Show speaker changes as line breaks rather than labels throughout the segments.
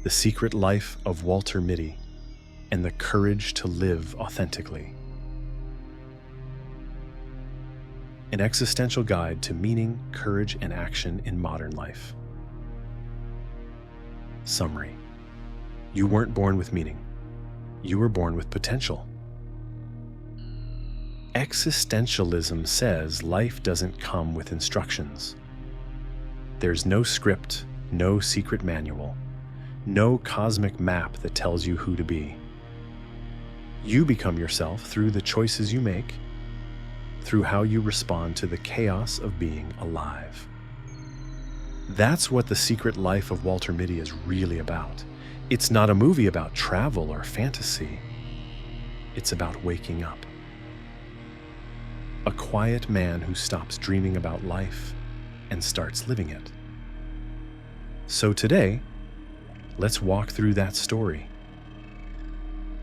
The Secret Life of Walter Mitty, and the Courage to Live Authentically. An existential guide to meaning, courage, and action in modern life. Summary. You weren't born with meaning. You were born with potential. Existentialism says life doesn't come with instructions. There's no script, no secret manual, no cosmic map that tells you who to be. You become yourself through the choices you make, through how you respond to the chaos of being alive. That's what The Secret Life of Walter Mitty is really about. It's not a movie about travel or fantasy. It's about waking up. A quiet man who stops dreaming about life and starts living it. So today, let's walk through that story.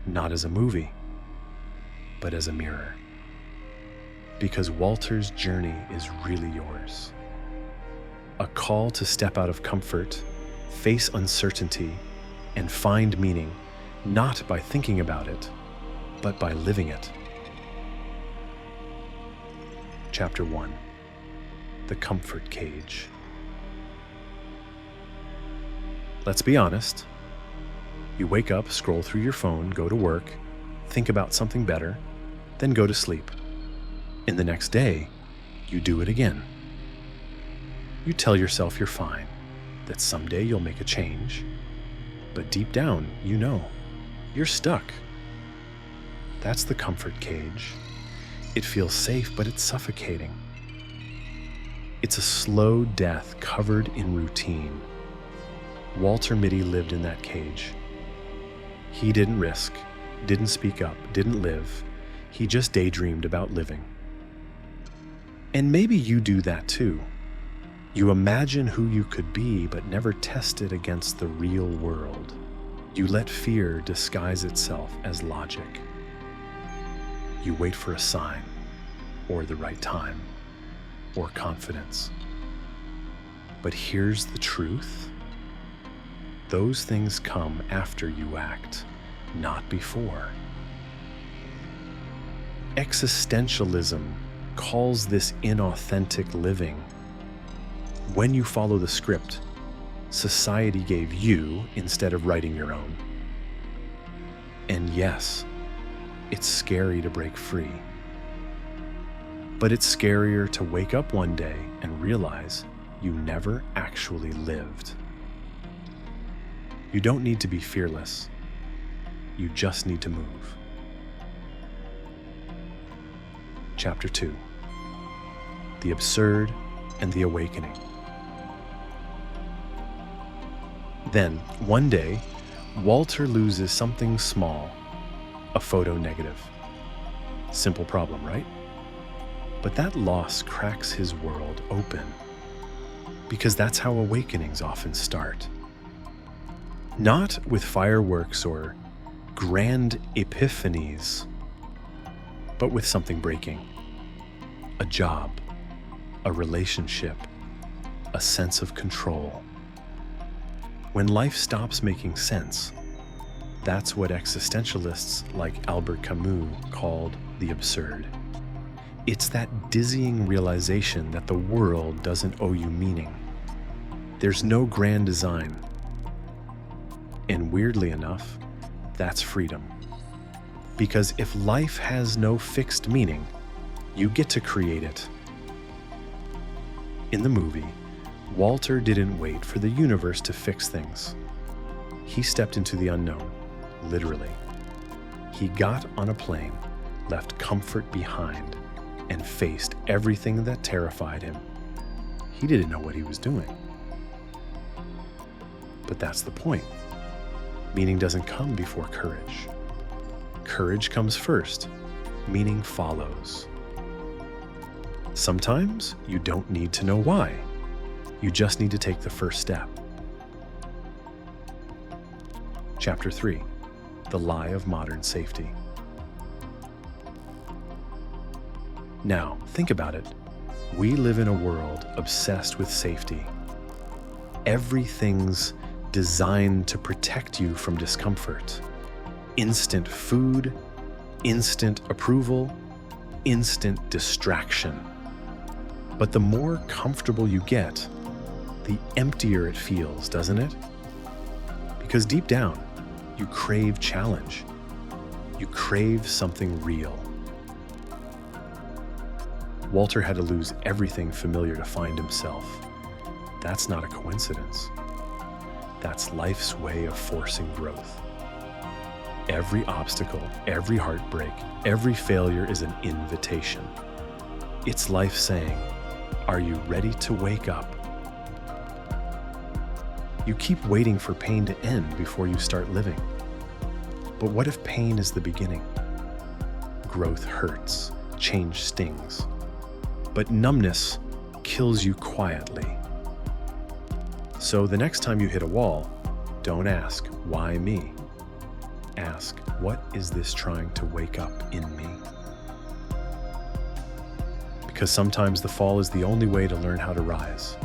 Not as a movie, but as a mirror. Because Walter's journey is really yours. A call to step out of comfort, face uncertainty, and find meaning, not by thinking about it, but by living it. Chapter 1. The Comfort Cage. Let's be honest. You wake up, scroll through your phone, go to work, think about something better, then go to sleep. And the next day, you do it again. You tell yourself you're fine, that someday you'll make a change. But deep down, you know, you're stuck. That's the comfort cage. It feels safe, but it's suffocating. It's a slow death covered in routine. Walter Mitty lived in that cage. He didn't risk, didn't speak up, didn't live. He just daydreamed about living. And maybe you do that too. You imagine who you could be, but never test it against the real world. You let fear disguise itself as logic. You wait for a sign, or the right time, or confidence. But here's the truth. Those things come after you act, not before. Existentialism calls this inauthentic living. When you follow the script society gave you instead of writing your own. And yes, it's scary to break free. But it's scarier to wake up one day and realize you never actually lived. You don't need to be fearless. You just need to move. Chapter 2. The Absurd and the Awakening. Then, one day, Walter loses something small, a photo negative. Simple problem, right? But that loss cracks his world open, because that's how awakenings often start. Not with fireworks or grand epiphanies, but with something breaking. A job, a relationship, a sense of control. When life stops making sense, that's what existentialists like Albert Camus called the absurd. It's that dizzying realization that the world doesn't owe you meaning. There's no grand design. And weirdly enough, that's freedom. Because if life has no fixed meaning, you get to create it. In the movie, Walter didn't wait for the universe to fix things. He stepped into the unknown, literally. He got on a plane, left comfort behind, and faced everything that terrified him. He didn't know what he was doing. But that's the point. Meaning doesn't come before courage. Courage comes first. Meaning follows. Sometimes you don't need to know why. You just need to take the first step. Chapter 3. The Lie of Modern Safety. Now, think about it. We live in a world obsessed with safety. Everything's designed to protect you from discomfort. Instant food, instant approval, instant distraction. But the more comfortable you get, the emptier it feels, doesn't it? Because deep down, you crave challenge. You crave something real. Walter had to lose everything familiar to find himself. That's not a coincidence. That's life's way of forcing growth. Every obstacle, every heartbreak, every failure is an invitation. It's life saying, "Are you ready to wake up?" You keep waiting for pain to end before you start living. But what if pain is the beginning? Growth hurts, change stings. But numbness kills you quietly. So the next time you hit a wall, don't ask, "Why me?" Ask, "What is this trying to wake up in me?" Because sometimes the fall is the only way to learn how to rise.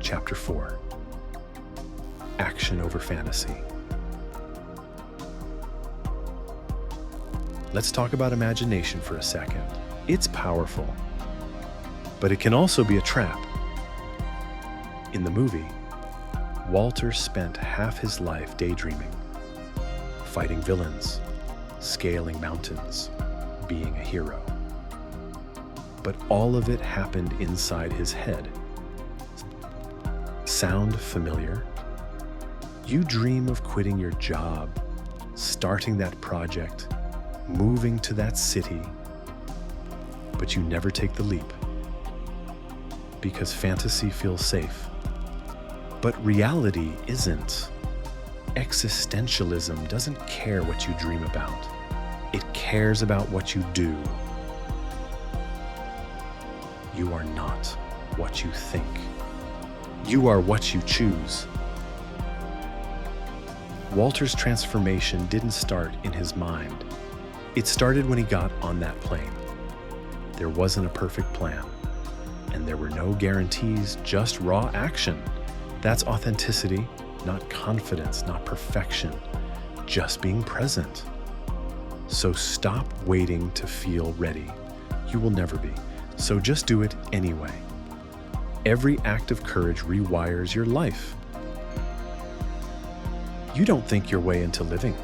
Chapter 4. Action over fantasy. Let's talk about imagination for a second. It's powerful, but it can also be a trap. In the movie, Walter spent half his life daydreaming, fighting villains, scaling mountains, being a hero. But all of it happened inside his head. Sound familiar? You dream of quitting your job, starting that project, moving to that city, but you never take the leap because fantasy feels safe. But reality isn't. Existentialism doesn't care what you dream about. It cares about what you do. You are not what you think. You are what you choose. Walter's transformation didn't start in his mind. It started when he got on that plane. There wasn't a perfect plan, and there were no guarantees, just raw action. That's authenticity, not confidence, not perfection, just being present. So stop waiting to feel ready. You will never be. So just do it anyway. Every act of courage rewires your life. You don't think your way into living.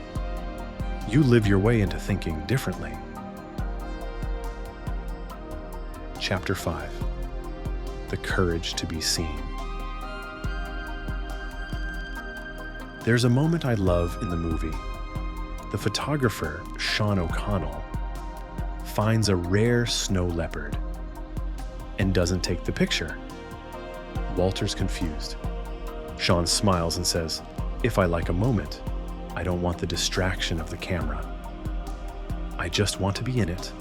You live your way into thinking differently. Chapter 5. The courage to be seen. There's a moment I love in the movie. The photographer, Sean O'Connell, finds a rare snow leopard and doesn't take the picture. Walter's confused. Sean smiles and says, "If I like a moment, I don't want the distraction of the camera. I just want to be in it."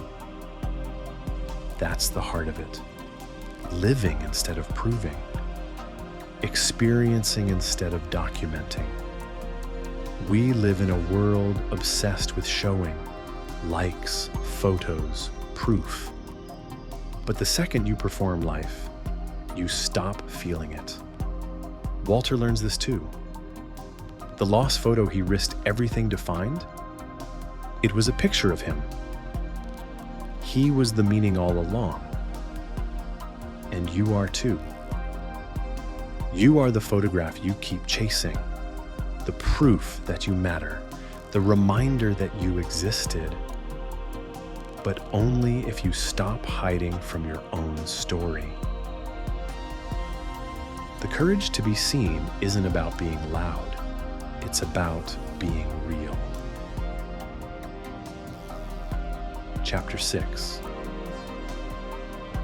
That's the heart of it. Living instead of proving. Experiencing instead of documenting. We live in a world obsessed with showing, likes, photos, proof. But the second you perform life, you stop feeling it. Walter learns this too. The lost photo he risked everything to find, it was a picture of him. He was the meaning all along. And you are too. You are the photograph you keep chasing, the proof that you matter, the reminder that you existed, but only if you stop hiding from your own story. The courage to be seen isn't about being loud. It's about being real. Chapter 6.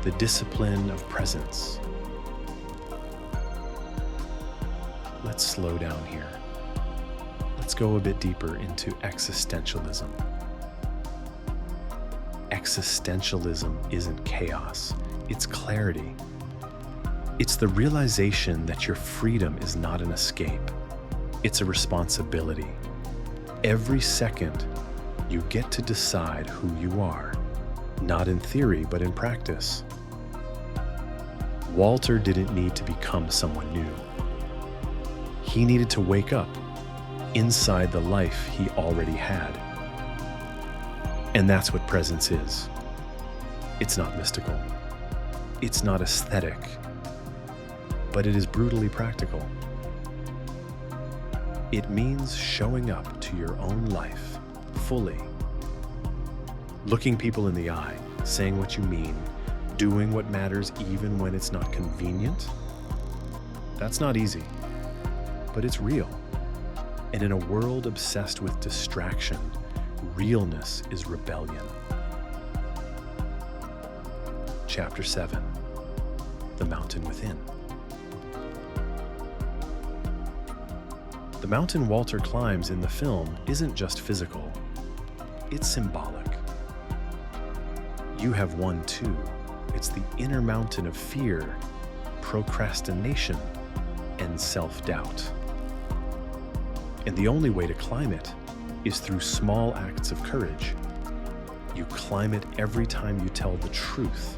The discipline of presence. Let's slow down here. Let's go a bit deeper into existentialism. Existentialism isn't chaos, it's clarity. It's the realization that your freedom is not an escape. It's a responsibility. Every second, you get to decide who you are, not in theory, but in practice. Walter didn't need to become someone new. He needed to wake up inside the life he already had. And that's what presence is. It's not mystical. It's not aesthetic. But it is brutally practical. It means showing up to your own life fully. Looking people in the eye, saying what you mean, doing what matters even when it's not convenient. That's not easy, but it's real. And in a world obsessed with distraction, realness is rebellion. Chapter 7. The Mountain Within. The mountain Walter climbs in the film isn't just physical, it's symbolic. You have one too. It's the inner mountain of fear, procrastination, and self-doubt. And the only way to climb it is through small acts of courage. You climb it every time you tell the truth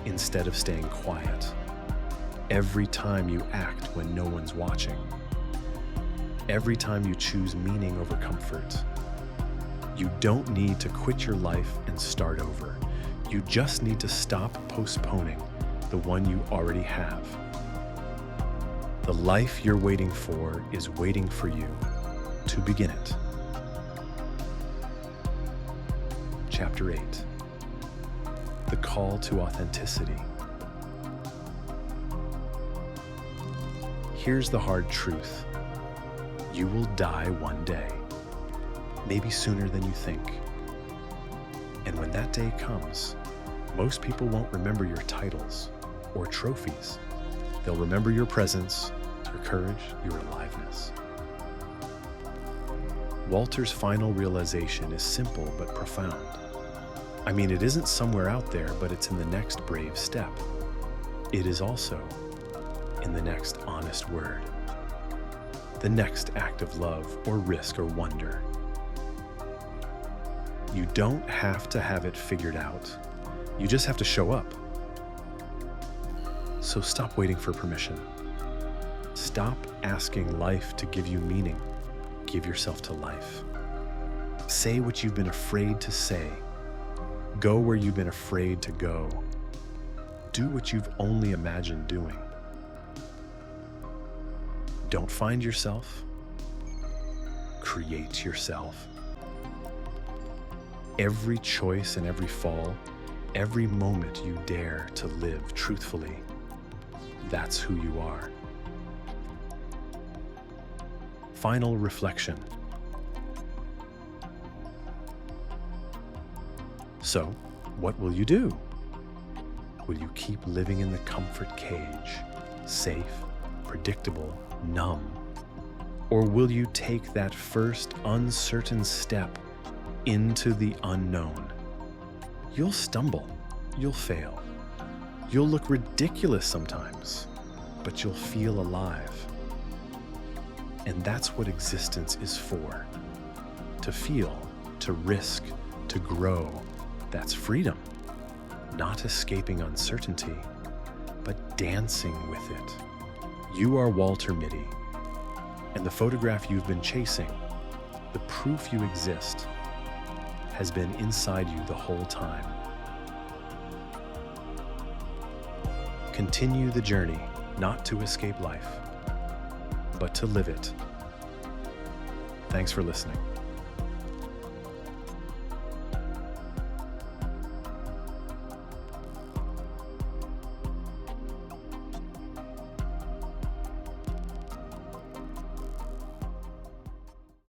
instead of staying quiet. Every time you act when no one's watching. Every time you choose meaning over comfort. You don't need to quit your life and start over. You just need to stop postponing the one you already have. The life you're waiting for is waiting for you to begin it. Chapter 8. The Call to Authenticity. Here's the hard truth. You will die one day, maybe sooner than you think. And when that day comes, most people won't remember your titles or trophies. They'll remember your presence, your courage, your aliveness. Walter's final realization is simple but profound. I mean, it isn't somewhere out there, but it's in the next brave step. It is also in the next honest word. The next act of love or risk or wonder. You don't have to have it figured out. You just have to show up. So stop waiting for permission. Stop asking life to give you meaning. Give yourself to life. Say what you've been afraid to say. Go where you've been afraid to go. Do what you've only imagined doing. Don't find yourself. Create yourself. Every choice and every fall, every moment you dare to live truthfully, that's who you are. Final reflection. So, what will you do? Will you keep living in the comfort cage, safe, predictable, numb? Or will you take that first uncertain step into the unknown? You'll stumble, you'll fail, you'll look ridiculous sometimes, but you'll feel alive. And that's what existence is for. To feel, to risk, to grow. That's freedom. Not escaping uncertainty, but dancing with it. You are Walter Mitty, and the photograph you've been chasing, the proof you exist, has been inside you the whole time. Continue the journey, not to escape life, but to live it. Thanks for listening.